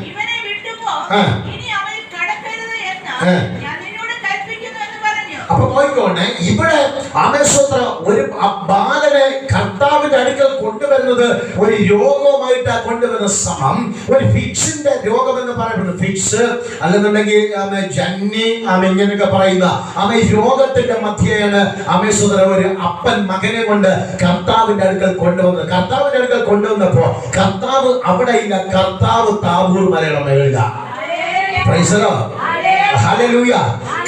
ഇവനെ വിട്ടുപോ, ഇനി അവൻ കടക്കരുത് എന്ന് ഞാൻ നിന്നോട് കൽപ്പിക്കുന്നു എന്ന് പറഞ്ഞു. അപ്പൊ നോക്കിക്കോട്ടെ, ഇവിടെ ആമേശ്വത്ര ഒരു ബാലനെ കർത്താവിന്റെ അടുക്കൽ കൊണ്ടുവരുന്നത് ഒരു രോഗവുമായിട്ടാണ് കൊണ്ടുവരുന്ന സമം. ഒരു ഫിക്സിന്റെ രോഗം എന്ന് പറയപ്പെടുന്നത് ഫിക്സ് അല്ലെന്നുണ്ടെങ്കിൽ ജന്നി ഇങ്ങനെയൊക്കെ പറയുന്ന രോഗത്തിന്റെ മധ്യയാണ് ആമേശ്വത്ര ഒരു അപ്പൻ മകനെ കൊണ്ട് കർത്താവിന്റെ അടുക്കൽ കൊണ്ടുവന്നത്. കർത്താവിന്റെ അടുക്കൽ കൊണ്ടുവന്നപ്പോ കർത്താവ് അവിടെ ഇല്ല, കർത്താവ് താബൂർ മലയുടെ മേളിലാണ്. Praise the Lord, hallelujah.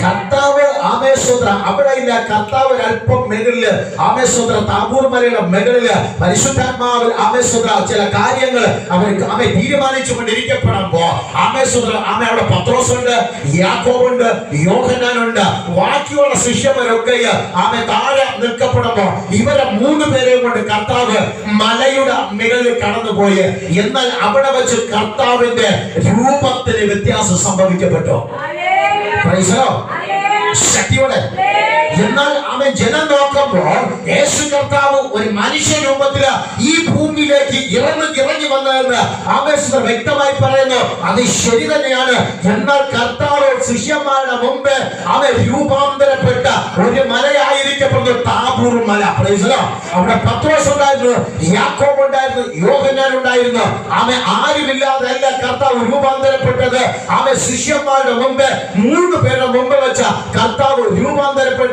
കർത്താവ് ആമേശ്വത്ര അവിടെ ഇല്ല, കർത്താവ് അല്പം മുകളില് ആമേശ്വത്ര താബൂർ മലയുടെ മുകളില് പരിശുദ്ധാത്മാവിൽ ആമേശ്വത്ര ചില കാര്യങ്ങൾ അവൻ തീരുമാനിച്ചുകൊണ്ടിരിക്കപ്പെടുമ്പോ ആമേശ്വത്ര അവിടെ പത്രോസുണ്ട്, യാക്കോബുണ്ട്, യോഹന്നാനുണ്ട്, ബാക്കിയുള്ള ശിഷ്യന്മാരൊക്കെ താഴെ നിൽക്കപ്പെടുമ്പോ ഇവരെ 3 പേരെയും കൊണ്ട് കർത്താവ് മലയുടെ മുകളിൽ കടന്നുപോയി. എന്നാൽ അവിടെ വെച്ച് കർത്താവിന്റെ രൂപത്തിന് വ്യത്യാസം സംഭവിക്കപ്പെട്ടു. ശക്തിയോടെ. എന്നാൽ അവൻ ജനം നോക്കുമ്പോൾ യേശു കർത്താവ് ഒരു മനുഷ്യ രൂപത്തില് ഈ ഭൂമിയിലേക്ക് ഇറങ്ങി വന്നതെന്ന് ആമേശ്വര വ്യക്തമായി പറയുന്നു. അത് ശരി തന്നെയാണ്. എന്നാൽ കർത്താവ് ശിഷ്യന്മാരുടെ മുമ്പ് അവൻ രൂപാന്തരപ്പെട്ട ഒരു മലയായിരിക്കപ്പെടുന്നു താബൂർ മല. അവിടെ പത്രോസ് ഉണ്ടായിരുന്നു, യാക്കോബ് ഉണ്ടായിരുന്നു, യോഹന്നാൻ ഉണ്ടായിരുന്നു. അവൻ ആരുമില്ലാതെ അല്ല കർത്താവ് രൂപാന്തരപ്പെട്ടത്. അവൻ ശിഷ്യന്മാരുടെ മുമ്പ് 3 പേരുടെ മുമ്പ് വെച്ച കർത്താവ് രൂപാന്തരപ്പെട്ടത്.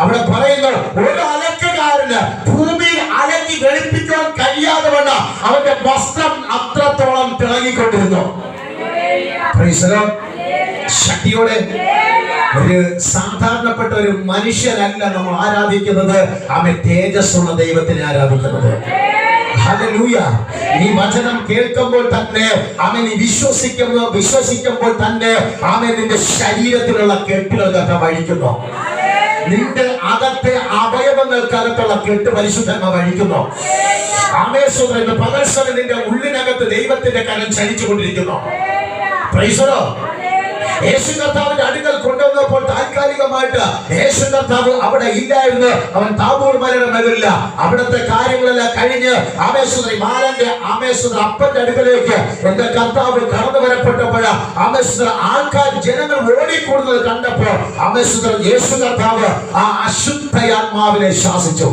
അവിടെ പറയുന്നു, ഒരു അലക്കുകാരന് ഭൂമിയിൽ അലക്കി വെളുപ്പിക്കാൻ കഴിയാതെ വന്ന അവന്റെ വസ്ത്രം അത്രത്തോളം തിളങ്ങിക്കൊണ്ടിരുന്നു. ശക്തിയോടെ. ഒരു സാധാരണപ്പെട്ട ഒരു മനുഷ്യനല്ല നമ്മൾ ആരാധിക്കുന്നത്, അവൻ തേജസ്സുള്ള ദൈവത്തിനെ ആരാധിക്കുന്നത്. ഹല്ലേലൂയ. ഈ വചനം കേൾക്കുമ്പോൾ തന്നെ അവൻ വിശ്വസിക്കുമ്പോൾ തന്നെ അവൻ നിന്റെ ശരീരത്തിലുള്ള കെട്ടുകൾക്കൊക്കെ വഴിക്കുന്നു. നിന്റെ അകത്തെ അവയവങ്ങൾക്കകത്തുള്ള കെട്ട് പരിശുദ്ധന്മാർ വഴിക്കുന്നു. ആമേശ്വരന്റെ പകർച്ചവൻ നിന്റെ ഉള്ളിനകത്ത് ദൈവത്തിന്റെ കരം ചലിച്ചുകൊണ്ടിരിക്കുന്നു. Praise the Lord. യേശു കർത്താവിന്റെ അടുക്കൽ കൊണ്ടുവന്നപ്പോൾ താൽക്കാലികമായിട്ട് യേശു കർത്താവ് അവിടെ ഇല്ലായിരുന്നു. അവൻ താബൂർ മലയുടെ മുകളില. അവിടുത്തെ കാര്യങ്ങളെല്ലാം കഴിഞ്ഞ് ആമേശ്വര അപ്പന്റെ അടുക്കലേക്ക് എന്റെ കർത്താവ് കടന്നു വരപ്പെട്ടപ്പോൾ ആമേശ്വര ആൾക്കാർ ജനങ്ങൾ ഓടിക്കൂടുന്നത് കണ്ടപ്പോൾ ആമേശ്വര യേശു കർത്താവ് ആ അശുദ്ധയാത്മാവിനെ ശാസിച്ചു.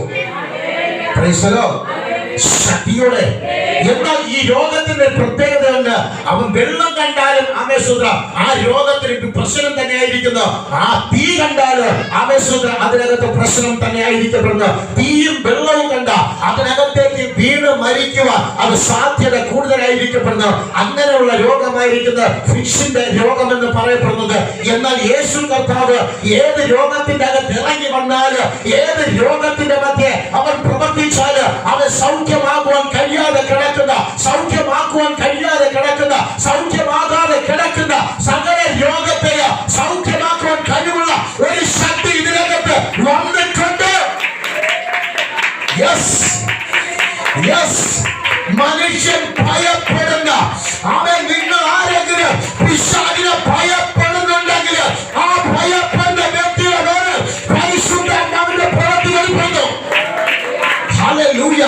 Price the Lord. ശക്തിയോടെ. എന്നാൽ ഈ രോഗത്തിന്റെ പ്രത്യേകതയുണ്ട്. അവൻ വെള്ളം കണ്ടാലും ആമേശ്വര ആ രോഗത്തിന് പ്രശ്നം തന്നെയായിരിക്കുന്നു. ആ തീ കണ്ടാലും ആമേശ്വര അതിനകത്ത് പ്രശ്നം തന്നെയായിരിക്കപ്പെടുന്നു. തീയും വെള്ളവും കണ്ട അതിനകത്തേക്ക് വീണ് മരിക്കുവാൻ അത് സാധ്യത കൂടുതലായിരിക്കപ്പെടുന്നു. അങ്ങനെയുള്ള രോഗമായിരിക്കുന്ന ഫിക്സിന്റെ രോഗം എന്ന് പറയപ്പെടുന്നത്. എന്നാൽ യേശു കർത്താവ് ഏത് രോഗത്തിന്റെ അകത്ത് ഇറങ്ങി വന്നാല്, ഏത് രോഗത്തിന്റെ മധ്യേ അവൻ പ്രവർത്തിച്ചാല് അവൻ സൗഖ്യമാകുവാൻ കഴിയാതെ കിടക്കുന്ന, സൗഖ്യമാക്കുവാൻ കഴിയാതെ കിടക്കുന്ന, സൗഖ്യമാകാതെ കിടക്കുന്ന സകല രോഗത്തെ സൗഖ്യമാക്കുവാൻ കഴിവുള്ള ഒരു ശക്തി ഇതിനകത്ത് വന്നിട്ടുണ്ട്. മനുഷ്യൻ ഭയപ്പെടുന്ന അവൻ, നിങ്ങൾ ആരെങ്കിലും പിശാചിനെ ഭയപ്പെടുന്നുണ്ടെങ്കിൽ ആ ഭയപ്പെടുന്ന വ്യക്തിയുടെ പേര് പരിശുദ്ധാത്മാവിന്റെ പ്രവൃത്തി വെളിപ്പെടുന്നു. ഹല്ലേലൂയ.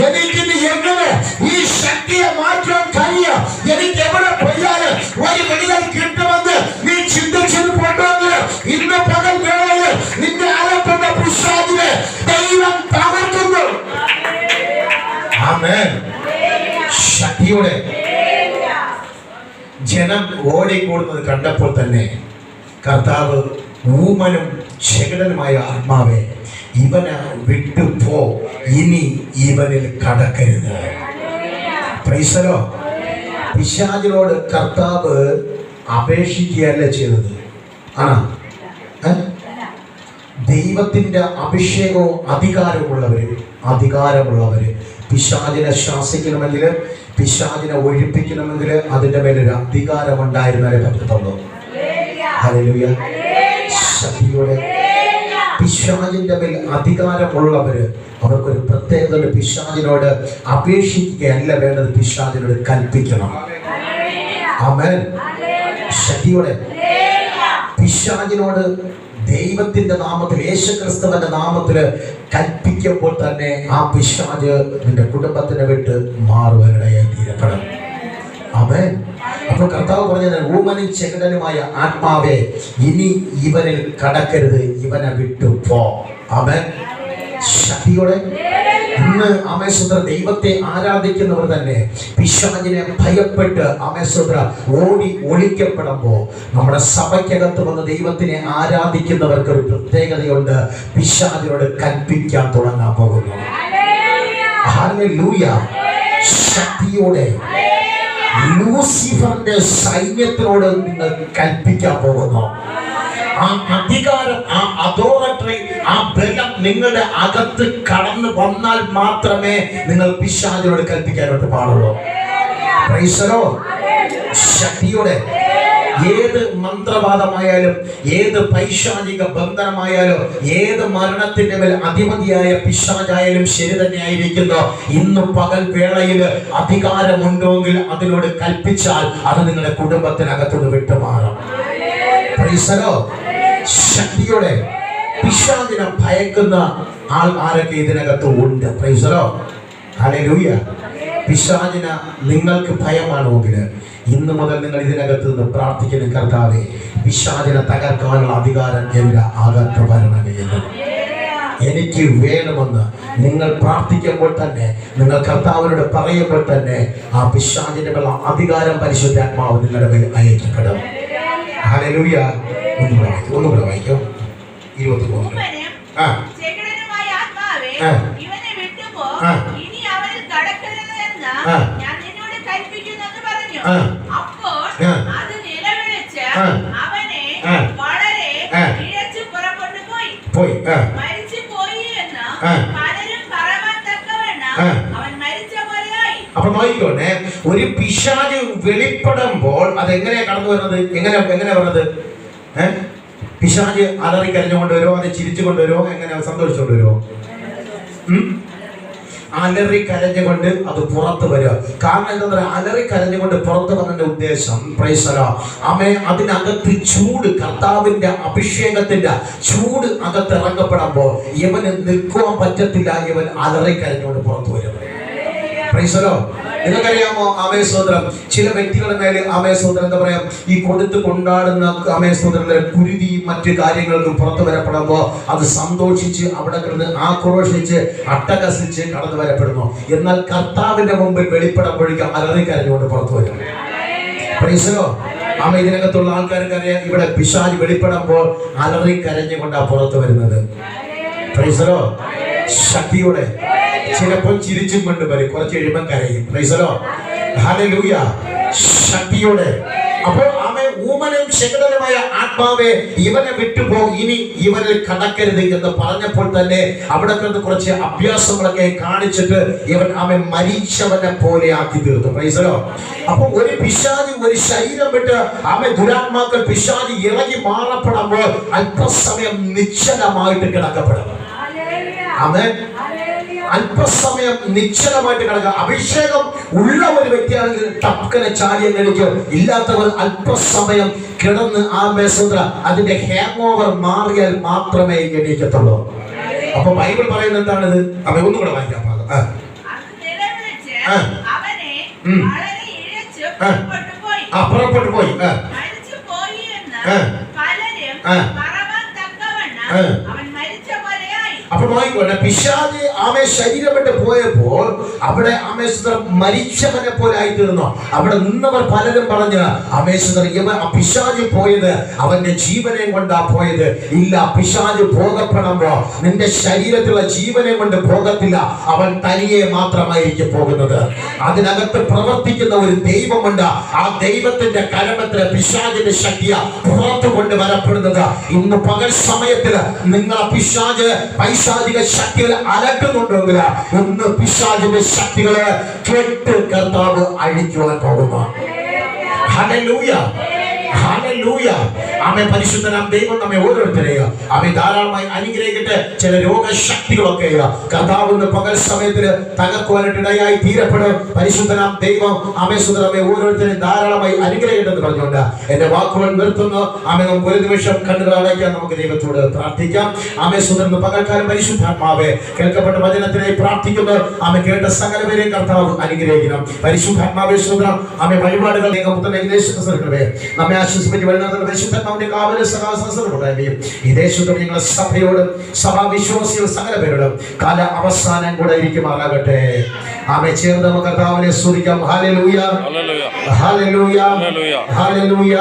എനിക്കിന് എങ്ങനെ ഈ ശക്തിയെ മാറ്റാൻ കഴിയും? എനിക്ക് എവിടെ പോയാല് ഒരു വിടുതൽ കിട്ടുമെന്ന് നീ ചിന്തിച്ചത് കൊണ്ടുവന്ന് ഇന്ന് പകൽ വേളയിൽ നിന്റെ അകത്തുള്ള പിശാചിനെ ദൈവം തകർക്കുന്നു. ആമേൻ. ശക്തിയോടെ. ജനം ഓടിക്കൂടുന്നത് കണ്ടപ്പോൾ തന്നെ കർത്താവ് ഊമനും ചെകിടനുമായ ആത്മാവെ ഇവനെ വിട്ടുപോ, ഇനി ഇവനിൽ കടക്കരുത്. Praise the Lord. പിശാചിനോട് കർത്താവ് അപേക്ഷിക്കുകയല്ല ചെയ്തത്. ആണോ? ദൈവത്തിന്റെ അഭിഷേകവും അധികാരമുള്ളവര് പിശാചിനെ ശാസിക്കണമെങ്കിൽ, പിശാചിനെ ഒഴിപ്പിക്കണമെങ്കിൽ അതിന്റെ മേലൊരു അധികാരം ഉണ്ടായിരുന്നാലേ പറ്റത്തുള്ളൂ. ഹല്ലേലൂയ. ശക്തിയോടെ. പിശാചിന്റെ മേൽ അധികാരമുള്ളവര് അവർക്കൊരു പ്രത്യേകത. പിശാചിനോട് അപേക്ഷിക്കുകയല്ല വേണ്ടത്, പിശാചിനോട് കൽപ്പിക്കണം. ആമേൻ. ശക്തിയോടെ. പിശാചിനോട് ദൈവത്തിന്റെ നാമത്തിൽ, യേശുക്രിസ്തുവിന്റെ നാമത്തില് കൽപ്പിക്കുമ്പോൾ തന്നെ ആ പിശാച് നിന്റെ കുടുംബത്തിനെ വിട്ട് മാറുവാനിടയായി തീരപ്പെടണം. ആമേൻ. അപ്പോൾ കർത്താവ് പറഞ്ഞത്, ഊമനും ചെകിടനുമായ ആത്മാവേ, ഇനി ഇവനിൽ കടക്കരുത്, ഇവനെ വിട്ടു പോ. ആമേൻ. ശക്തിയോടെ ഇന്ന് ആമേശ്വര ദൈവത്തെ ആരാധിക്കുന്നവർ തന്നെ പിശാചിനെ ഭയപ്പെട്ട് ആമേശ്വര ഓടി ഒളിക്കപ്പെടുമ്പോൾ നമ്മുടെ സഭയ്ക്കകത്ത് വന്ന് ദൈവത്തിനെ ആരാധിക്കുന്നവർക്ക് ഒരു പ്രത്യേകതയുണ്ട്. പിശാചിനോട് കൽപ്പിക്കാൻ തുടങ്ങാൻ പോകുന്നു. ഹല്ലേലൂയ. ശക്തിയോടെ ലൂസിഫറിന്റെ സൈന്യത്തിനോട് നിങ്ങൾ കൽപ്പിക്കാൻ പോകുന്നു. ആ അധികാരം, ആ അതോറിറ്റി, ആ ബലം നിങ്ങളുടെ അകത്ത് കടന്നു വന്നാൽ മാത്രമേ നിങ്ങൾ പിശാചിനോട് കൽപ്പിക്കാനായിട്ട് പാടുള്ളൂ. Price the Lord. ശക്തിയോടെ ഏത് മന്ത്രവാദമായാലും, ഏത് പൈശാചിക ബന്ധനമായാലും, ഏത് മരണത്തിന്റെ മേൽ അധിപതിയായ പിശാചായാലും ശരി തന്നെ ആയിരിക്കുന്നു. ഇന്ന് പകൽ വേളയിൽ അധികാരമുണ്ടെങ്കിൽ അതിനോട് കൽപ്പിച്ചാൽ അത് നിങ്ങളുടെ കുടുംബത്തിനകത്തോട് വിട്ടുമാറും. Praise the Lord. ശക്തിയോടെ പിശാചിനെ ഭയക്കുന്ന ആൾ ആരൊക്കെ ഇതിനകത്ത് ഉണ്ട്? Praise the Lord. ഹല്ലേലൂയ. പിശാചിനെ നിങ്ങൾക്ക് ഭയമാണെങ്കിൽ ഇന്ന് മുതൽ നിങ്ങൾ ഇതിനകത്ത് നിന്ന് പ്രാർത്ഥിക്കുന്ന, കർത്താവേ, പിശാചിനെ തകർക്കാനുള്ള അധികാരം എന്റെ അകത്ത് വരണമേ എന്ന് എനിക്ക് വേണമെന്ന് നിങ്ങൾ പ്രാർത്ഥിക്കുമ്പോൾ തന്നെ, നിങ്ങൾ കർത്താവിനോട് പറയുമ്പോൾ തന്നെ ആ പിശാചിന്റെ മേൽ അധികാരം പരിശുദ്ധാത്മാവ് നിങ്ങളുടെ മേൽ അയക്കപ്പെടും. ഹല്ലേലൂയ. ഒന്നുകൂടെ വായിക്കും. 23. ചെകിടനുമായ ആത്മാവേ, ഇവനെ വിട്ടുപോ, ഇനി അവനിൽ കടക്കരുത് എന്ന് ഞാൻ നിന്നോട് കൽപ്പിക്കുന്നു എന്ന് പറഞ്ഞു. അപ്പോൾ അത് നിലവിളിച്ച് അവനെ വളരെ ഇഴച്ചു പുറപ്പെട്ടു പോയി. മരിച്ചു പോയി എന്ന് പലരും പറവാൻ തക്കവണ്ണം അവൻ മരിച്ച പോലെയായി. അപ്പൊ നോക്കിക്കോട്ടെ, ഒരു പിശാച് വെളിപ്പെടുമ്പോൾ അതെങ്ങനെയാ കടന്നു വരുന്നത്? എങ്ങനെ പറഞ്ഞത്? പിശാച് അലറിക്കരഞ്ഞുകൊണ്ട് വരുമോ, അത് ചിരിച്ചു കൊണ്ടുവരുമോ, എങ്ങനെ സന്തോഷിച്ചുകൊണ്ട് വരുമോ? അലറി കരഞ്ഞുകൊണ്ട് അത് പുറത്ത് വരിക. കാരണം എന്താ പറയുക? അലറി കരഞ്ഞുകൊണ്ട് പുറത്ത് വന്നതിന്റെ ഉദ്ദേശം, പ്രൈസ് ദി ലോർഡ്, അതിനകത്ത് ചൂട്, കർത്താവിന്റെ അഭിഷേകത്തിന്റെ ചൂട് അകത്ത് ഇറങ്ങപ്പെടുമ്പോൾ ഇവന് നിൽക്കുവാൻ പറ്റത്തില്ല. ഇവൻ അലറി കരഞ്ഞുകൊണ്ട് പുറത്ത് വരും. Price the Lord. നിങ്ങൾക്കറിയാമോ ആമേശ്വരം ചില വ്യക്തികളുടെ മേലെ ആമേശ്വരം എന്താ പറയാ, ഈ കൊടുത്ത് കൊണ്ടാടുന്ന ആമേശ്വരന്റെ കുരുതി മറ്റു കാര്യങ്ങൾക്ക് പുറത്തു വരപ്പെടുമ്പോൾ അത് സന്തോഷിച്ച് അവിടെ കിടന്ന് ആക്രോശിച്ച് അട്ടഹസിച്ച് കടന്നു വരപ്പെടുന്നു. എന്നാൽ കർത്താവിന്റെ മുമ്പിൽ വെളിപ്പെടുമ്പോഴേക്കും അലറിക്കരഞ്ഞുകൊണ്ട് പുറത്തു വരും. Price the Lord. ഇതിനകത്തുള്ള ആൾക്കാർക്ക് അറിയാം, ഇവിടെ പിശാച് വെളിപ്പെടുമ്പോൾ അലറിക്കരഞ്ഞുകൊണ്ടാണ് പുറത്തു വരുന്നത്. Price the Lord. ശക്തിയോടെ ചിലപ്പോൾ ചിരിച്ചും കൊണ്ട് വരും, കുറച്ച് എഴുമ്പം കരയും. Price the Lord. ഹല്ലേലൂയ. ശക്തിയോടെ. അപ്പോൾ ഊമനും ചെകിടനുമായ ആത്മാവേ, ഇവനെ വിട്ടുപോ, ഇനി ഇവനിൽ കടക്കരുത് എന്ന് പറഞ്ഞപ്പോൾ തന്നെ അവിടെ കിടന്ന് കുറച്ച് അഭ്യാസങ്ങളൊക്കെ കാണിച്ചിട്ട് ഇവൻ മരിച്ചവനെ പോലെ ആക്കി തീർത്തു. Price the Lord. അപ്പൊ ഒരു പിശാച് ഒരു ശരീരം വിട്ട് ദുരാത്മാക്കൾ പിശാച് ഇറങ്ങി മാറപ്പെടുമ്പോൾ അല്പസമയം നിശ്ചലമായിട്ട് കിടക്കപ്പെടും. ആമേൻ. അല്പസമയം നിശ്ചലമായിട്ട് കിടക്കുക. അഭിഷേകം ഉള്ള ഒരു വ്യക്തിയാണെങ്കിൽ ടക്കനെ ചാടിയം കഴിക്കും. ഇല്ലാത്തവർ അല്പസമയം കിടന്ന് അതിന്റെ ഹാങ് ഓവർ മാറിയാൽ മാത്രമേ എണീക്കത്തുള്ളൂ. അപ്പൊ ബൈബിൾ പറയുന്നത് എന്താണിത്? ഒന്നും കൂടെ വായിക്കാം. പുറപ്പെട്ടു പോയി. അപ്പൊ നോക്കിക്കോട്ടെ, പിശാച് ശരീരം വിട്ട് പോയപ്പോൾ അവിടെ മരിച്ചവനെ പോലെ ആയിത്തീർന്നു. അവിടെ നിന്നവർ പലരും പറഞ്ഞ് പിശാച് പോയത് അവന്റെ ജീവനെ കൊണ്ടാ പോയത്. ഇല്ല, പിശാച് പോകപ്പെടുമ്പോ നിന്റെ ശരീരത്തിലുള്ള ജീവനെ കൊണ്ട് പോകത്തില്ല, അവൻ തനിയെ മാത്രമായിരിക്കും പോകുന്നത്. അതിനകത്ത് പ്രവർത്തിക്കുന്ന ഒരു ദൈവമുണ്ട്. ആ ദൈവത്തിന്റെ കരമത്തിന് പിശാചിന്റെ ശക്തിയ പുറത്തു കൊണ്ടുവരപ്പെടുന്നത്. ഇന്ന് പകൽ സമയത്തിൽ നിങ്ങളെ പിശാച് പൈശാചിക ശക്തികൾ അലട്ടുന്നുണ്ടെങ്കിൽ ഒന്ന് പിശാചിന്റെ ശക്തികളെ കേട്ട് കർത്താവ് അഴിക്കുവാൻ പോകുന്നു. ഹല്ലേലൂയ. ഹല്ലേലൂയ. ആമേ പരിശുദ്ധനാം ദൈവം നമ്മെ ഓരോരുത്തരെയും ആമേ ധാരാളമായി അനുഗ്രഹിക്കട്ടെ. ചില രോഗശക്തികളൊക്കെ കർത്താവിന്റെ പകൽ സമയത്തിൽ തകർക്കുവാനിടയായി തീരപ്പെടും. പരിശുദ്ധനാം ദൈവം ആമേ സുന്ദരമേ ഓരോരുത്തരെയും ധാരാളമായി അനുഗ്രഹിക്കട്ടെ എന്ന് പറഞ്ഞുകൊണ്ട് എന്റെ വാക്കുകൾ നിർത്തുന്നു. ആമേ നമുക്ക് ഒരു നിമിഷം കണ്ണുകൾ അടയ്ക്കാൻ നമുക്ക് ദൈവത്തോട് പ്രാർത്ഥിക്കാം. ആമേ സുന്ദരന് പകൽക്കാലം പരിശുദ്ധാത്മാവേ കേൾക്കപ്പെട്ട വചനത്തിനായി പ്രാർത്ഥിക്കുന്നു. ആമേ കേട്ട സകലവരെയും കർത്താവ് അനുഗ്രഹിക്കണം. പരിശുദ്ധാത്മാവേ സുന്ദരം ആമേ വഴിപാടുകൾ നമ്മെ ആശ്വസിപ്പിച്ച് വരുന്ന പരിശുദ്ധാത്മാവിന്റെ കാവലും സഹാസനമുണ്ടാകുകയും ഈ ദേശത്തും ഞങ്ങളുടെ സഭയോടും സഭാവിശ്വാസികൾ സകല പേരോടും കാല അവസാനം കൂടെ ഇരിക്കുമാറാകട്ടെ. ആമേ ചേർന്ന് നമുക്ക് കർത്താവിനെ സ്തുതിക്കാം. Hallelujah, hallelujah, hallelujah.